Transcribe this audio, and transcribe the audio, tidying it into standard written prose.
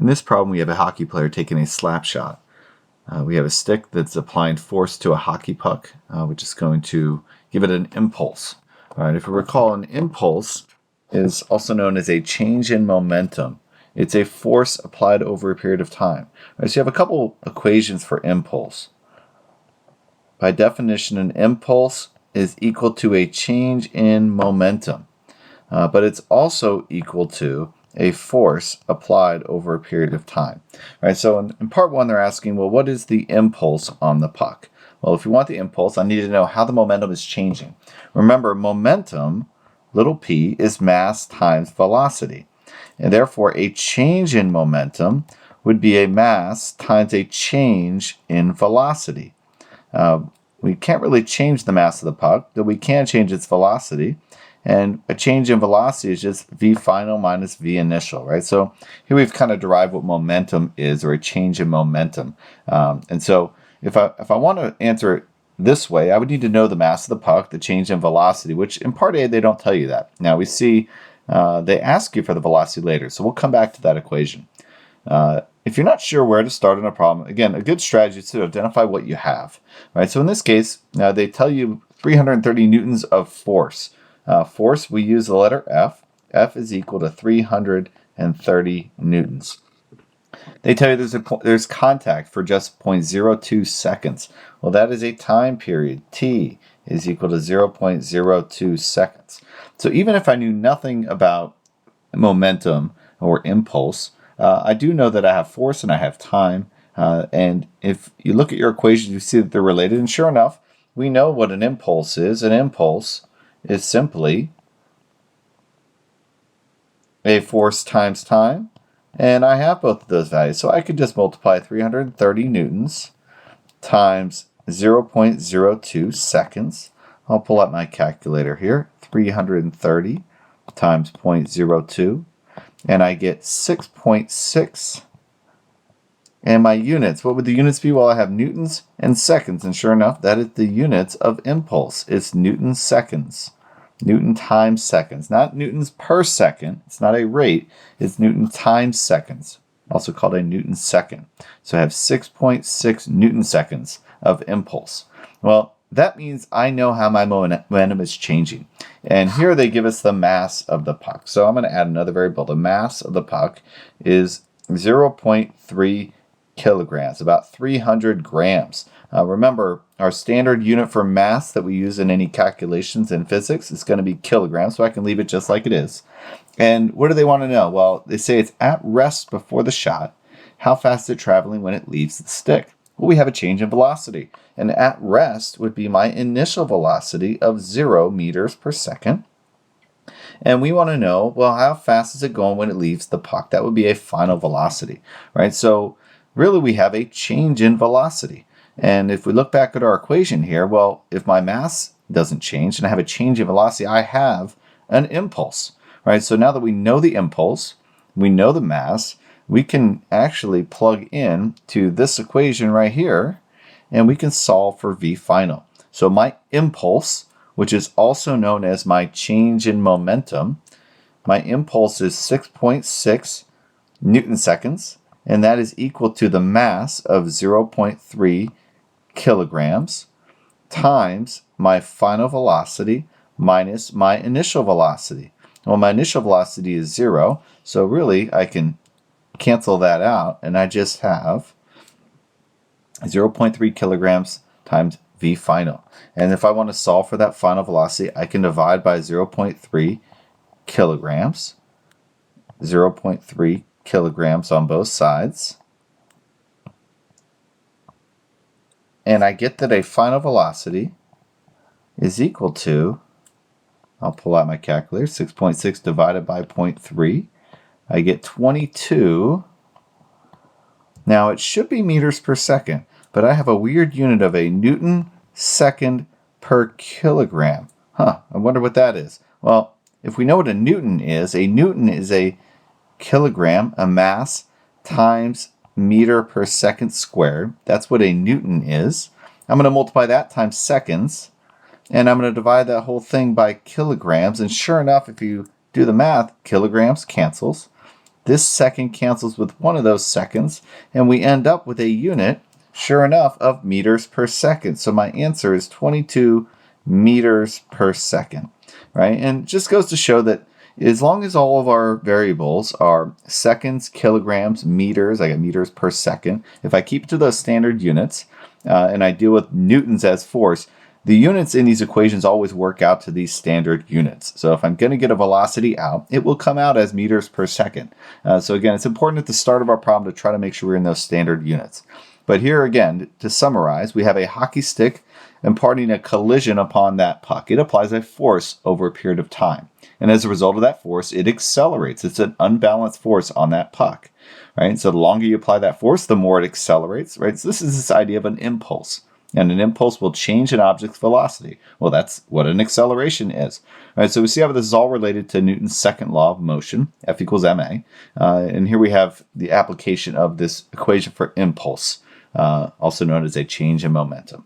In this problem, we have a hockey player taking a slap shot. We have a stick that's applying force to a hockey puck, which is going to give it an impulse. All right, if you recall, an impulse is also known as a change in momentum. It's a force applied over a period of time. All right, so you have a couple equations for impulse. By definition, an impulse is equal to a change in momentum, but it's also equal to a force applied over a period of time. All right, so in part one, they're asking, well, what is the impulse on the puck? Well, if you want the impulse, I need to know how the momentum is changing. Remember, momentum, little p, is mass times velocity. And therefore, a change in momentum would be a mass times a change in velocity. We can't really change the mass of the puck, but we can change its velocity. And a change in velocity is just v final minus v initial, right? So here we've kind of derived what momentum is, or a change in momentum. And so if I want to answer it this way, I would need to know the mass of the puck, the change in velocity, which in part A, they don't tell you that. Now we see they ask you for the velocity later, so we'll come back to that equation. If you're not sure where to start on a problem, again, a good strategy is to identify what you have, right? So in this case, they tell you 330 newtons of force. Force, we use the letter F. F is equal to 330 newtons. They tell you there's contact for just 0.02 seconds. Well, that is a time period. T is equal to 0.02 seconds. So even if I knew nothing about momentum or impulse, I do know that I have force and I have time. And if you look at your equations, you see that they're related. And sure enough, we know what an impulse is. An impulse is simply a force times time, and I have both of those values. So I could just multiply 330 newtons times 0.02 seconds. I'll pull out my calculator here. 330 times 0.02, and I get 6.6. And my units, what would the units be? Well, I have newtons and seconds, and sure enough, that is the units of impulse. It's newton seconds, newton times seconds, not newtons per second. It's not a rate, it's newton times seconds, also called a newton second. So I have 6.6 newton seconds of impulse. Well, that means I know how my momentum is changing. And here they give us the mass of the puck. So I'm going to add another variable. The mass of the puck is 0.3 kilograms, about 300 grams. Remember, our standard unit for mass that we use in any calculations in physics is going to be kilograms, so I can leave it just like it is. And what do they want to know? Well, they say it's at rest before the shot. How fast is it traveling when it leaves the stick? Well, we have a change in velocity. And at rest would be my initial velocity of 0 meters per second. And we want to know, well, how fast is it going when it leaves the puck? That would be a final velocity, right? So really, we have a change in velocity. And if we look back at our equation here, well, if my mass doesn't change and I have a change in velocity, I have an impulse, right? So now that we know the impulse, we know the mass, we can actually plug in to this equation right here, and we can solve for V final. So my impulse, which is also known as my change in momentum, my impulse is 6.6 newton seconds. And that is equal to the mass of 0.3 kilograms times my final velocity minus my initial velocity. Well, my initial velocity is 0, so really I can cancel that out, and I just have 0.3 kilograms times v final. And if I want to solve for that final velocity, I can divide by 0.3 kilograms, 0.3 kilograms on both sides, and I get that a final velocity is equal to, I'll pull out my calculator, 6.6 divided by 0.3, I get 22. Now it should be meters per second, but I have a weird unit of a newton second per kilogram. I wonder what that is. Well, if we know what a newton is a kilogram, a mass, times meter per second squared. That's what a newton is. I'm going to multiply that times seconds, and I'm going to divide that whole thing by kilograms. And sure enough, if you do the math, kilograms cancels. This second cancels with one of those seconds, and we end up with a unit, sure enough, of meters per second. So my answer is 22 meters per second, right? And it just goes to show that as long as all of our variables are seconds, kilograms, meters, I get meters per second, if I keep it to those standard units and I deal with newtons as force, the units in these equations always work out to these standard units. So if I'm going to get a velocity out, it will come out as meters per second. So again, it's important at the start of our problem to try to make sure we're in those standard units. But here again, to summarize, we have a hockey stick imparting a collision upon that puck. It applies a force over a period of time. And as a result of that force, it accelerates. It's an unbalanced force on that puck, right? So the longer you apply that force, the more it accelerates, right? So this is this idea of an impulse. And an impulse will change an object's velocity. Well, that's what an acceleration is. All right, so we see how this is all related to Newton's second law of motion, F equals ma. And here we have the application of this equation for impulse, also known as a change in momentum.